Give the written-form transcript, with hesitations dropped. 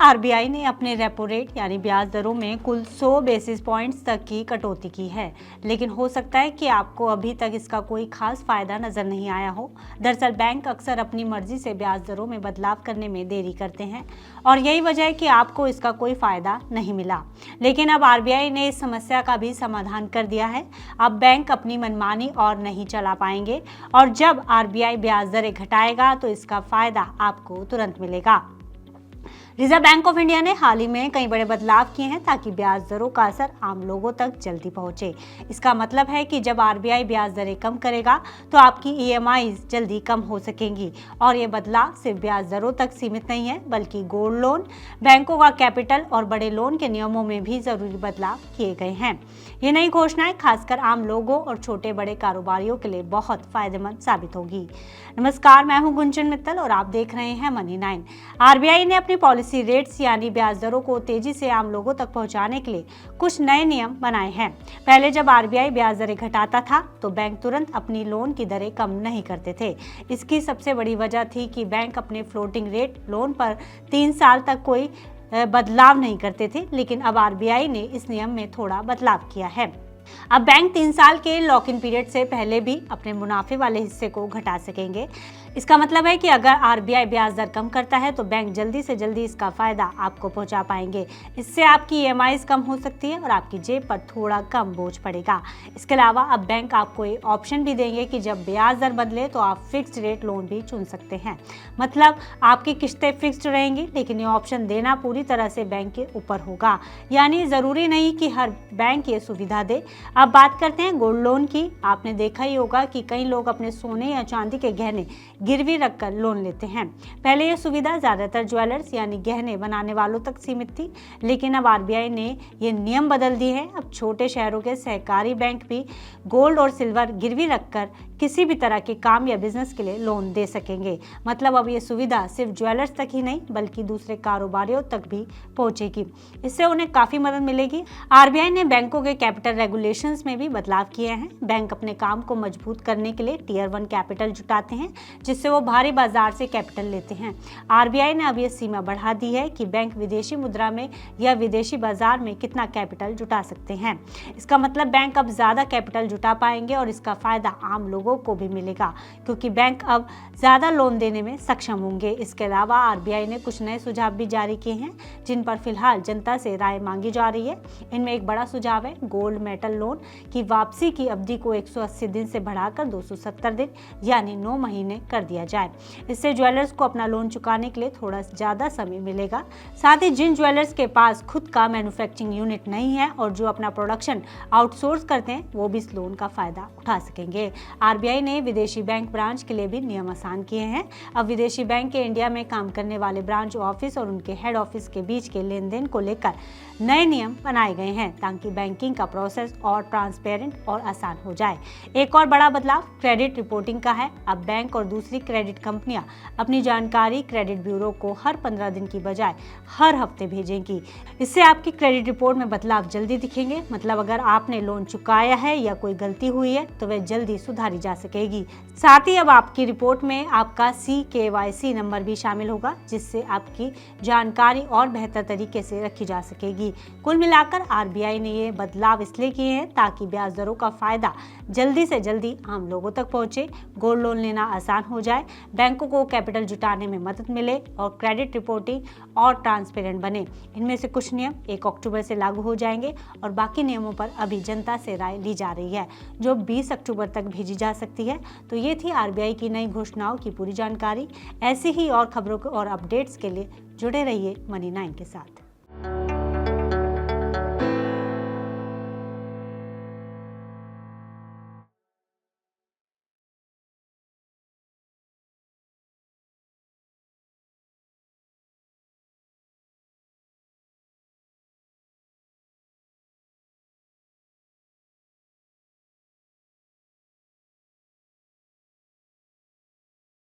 RBI ने अपने repo rate यानी ब्याज दरों में कुल 100 बेसिस पॉइंट्स तक की कटौती की है, लेकिन हो सकता है कि आपको अभी तक इसका कोई खास फायदा नजर नहीं आया हो। दरअसल बैंक अक्सर अपनी मर्जी से ब्याज दरों में बदलाव करने में देरी करते हैं और यही वजह है कि आपको इसका कोई फायदा नहीं मिला। लेकिन अब आरबीआई ने इस समस्या का भी समाधान कर दिया है। अब बैंक अपनी मनमानी और नहीं चला पाएंगे और जब आरबीआई ब्याज दरें घटाएगा तो इसका फायदा आपको तुरंत मिलेगा। रिजर्व बैंक ऑफ इंडिया ने हाल ही में कई बड़े बदलाव किए हैं ताकि ब्याज दरों का असर आम लोगों तक जल्दी पहुंचे। इसका मतलब है कि जब आरबीआई ब्याज दरें कम करेगा तो आपकी ईएमआईज जल्दी कम हो सकेंगी और ये बदलाव सिर्फ ब्याज दरों तक सीमित नहीं है, बल्कि गोल्ड लोन, बैंकों का कैपिटल और बड़े लोन के नियमों में भी जरूरी बदलाव किए गए हैं। ये नई घोषणाएं खासकर आम लोगों और छोटे बड़े कारोबारियों के लिए बहुत फायदेमंद साबित होगी। नमस्कार, मैं हूं गुंजन मित्तल और आप देख रहे हैं मनी 9। आरबीआई ने अपनी पॉलिसी रेट्स यानी ब्याज दरों को तेजी से आम लोगों तक पहुंचाने के लिए कुछ नए नियम बनाए हैं। पहले जब आरबीआई ब्याज दरें घटाता था तो बैंक तुरंत अपनी लोन की दरें कम नहीं करते थे। इसकी सबसे बड़ी वजह थी कि बैंक अपने फ्लोटिंग रेट लोन पर 3 साल तक कोई बदलाव नहीं करते थे, लेकिन अब आरबीआई ने इस नियम में थोड़ा बदलाव किया है। अब बैंक 3 साल के लॉक इन पीरियड से पहले भी अपने मुनाफे वाले हिस्से को घटा सकेंगे। इसका मतलब है कि अगर आरबीआई ब्याज दर कम करता है तो बैंक जल्दी से जल्दी इसका फायदा आपको पहुंचा पाएंगे। इससे आपकी ईएमआईज कम हो सकती है और आपकी जेब पर थोड़ा कम बोझ पड़ेगा। इसके अलावा अब बैंक आपको ये ऑप्शन भी देंगे कि जब ब्याज दर बदले तो आप फिक्स्ड रेट लोन भी चुन सकते हैं। मतलब आपकी किस्तें फिक्स्ड रहेंगी, लेकिन ये ऑप्शन देना पूरी तरह से बैंक के ऊपर होगा, यानी जरूरी नहीं कि हर बैंक ये सुविधा दे। अब बात करते हैं गोल्ड लोन की। आपने देखा ही होगा कि कई लोग अपने सोने या चांदी के गहने गिरवी रखकर लोन लेते हैं। पहले यह सुविधा ज्यादातर ज्वेलर्स यानी गहने बनाने वालों तक सीमित थी, लेकिन अब आरबीआई ने ये नियम बदल दिए हैं। अब छोटे शहरों के सहकारी बैंक भी गोल्ड और सिल्वर गिरवी रखकर किसी भी तरह के काम या बिजनेस के लिए लोन दे सकेंगे। मतलब अब ये सुविधा सिर्फ ज्वेलर्स तक ही नहीं बल्कि दूसरे कारोबारियों तक भी पहुंचेगी। इससे उन्हें काफी मदद मिलेगी। आरबीआई ने बैंकों के कैपिटल रेगुलेशंस में भी बदलाव किए हैं। बैंक अपने काम को मजबूत करने के लिए टियर 1 कैपिटल जुटाते हैं, जिससे वो भारी बाजार से कैपिटल लेते हैं। आरबीआई ने अब ये सीमा बढ़ा दी है कि बैंक विदेशी मुद्रा में या विदेशी बाजार में कितना कैपिटल जुटा सकते हैं। इसका मतलब बैंक अब ज्यादा कैपिटल जुटा पाएंगे और इसका फायदा आम लोगों को भी मिलेगा, क्योंकि बैंक अब ज्यादा लोन देने में सक्षम होंगे। इसके अलावा आरबीआई ने कुछ नए सुझाव भी जारी किए हैं, जिन पर फिलहाल जनता से राय मांगी जा रही है। इनमें एक बड़ा सुझाव है गोल्ड मेटल लोन की वापसी की अवधि को 180 दिन से बढ़ाकर 270 दिन यानी 9 महीने कर दिया जाए। इससे ज्वेलर्स को अपना लोन चुकाने के लिए थोड़ा ज्यादा समय मिलेगा। साथ ही जिन ज्वेलर्स के पास खुद का मैन्युफैक्चरिंग यूनिट नहीं है और जो अपना प्रोडक्शन आउटसोर्स करते हैं, वो भी इस लोन का फायदा उठा सकेंगे। आरबीआई ने विदेशी बैंक ब्रांच के लिए भी नियम आसान किए हैं। अब विदेशी बैंक के इंडिया में काम करने वाले ब्रांच ऑफिस और उनके हेड ऑफिस के बीच के लेन देन को लेकर नए नियम बनाए गए हैं, ताकि बैंकिंग का प्रोसेस और ट्रांसपेरेंट और आसान हो जाए। एक और बड़ा बदलाव क्रेडिट रिपोर्टिंग का है। अब बैंक और दूसरी क्रेडिट कंपनियां अपनी जानकारी क्रेडिट ब्यूरो को हर 15 दिन की बजाय हर हफ्ते भेजेंगी। इससे आपकी क्रेडिट रिपोर्ट में बदलाव जल्दी दिखेंगे। मतलब अगर आपने लोन चुकाया है या कोई गलती हुई है तो वह जल्दी सुधारी जा सकेगी। साथ ही अब आपकी रिपोर्ट में आपका CKYC नंबर भी शामिल होगा, जिससे आपकी जानकारी और बेहतर तरीके से रखी जा सकेगी। कुल मिलाकर आरबीआई ने ये बदलाव इसलिए किए हैं ताकि ब्याज दरों का फायदा जल्दी से जल्दी आम लोगों तक पहुंचे, गोल्ड लोन लेना आसान हो जाए, बैंकों को कैपिटल जुटाने में मदद मिले और क्रेडिट रिपोर्टिंग और ट्रांसपेरेंट बने। इनमें से कुछ नियम 1 अक्टूबर से लागू हो जाएंगे और बाकी नियमों पर अभी जनता से राय ली जा रही है, जो 20 अक्टूबर तक भेजी जा सकती है। तो ये थी आरबीआई की नई घोषणाओं की पूरी जानकारी। ऐसी ही और खबरों और अपडेट्स के लिए जुड़े रहिए मनी 9 के साथ।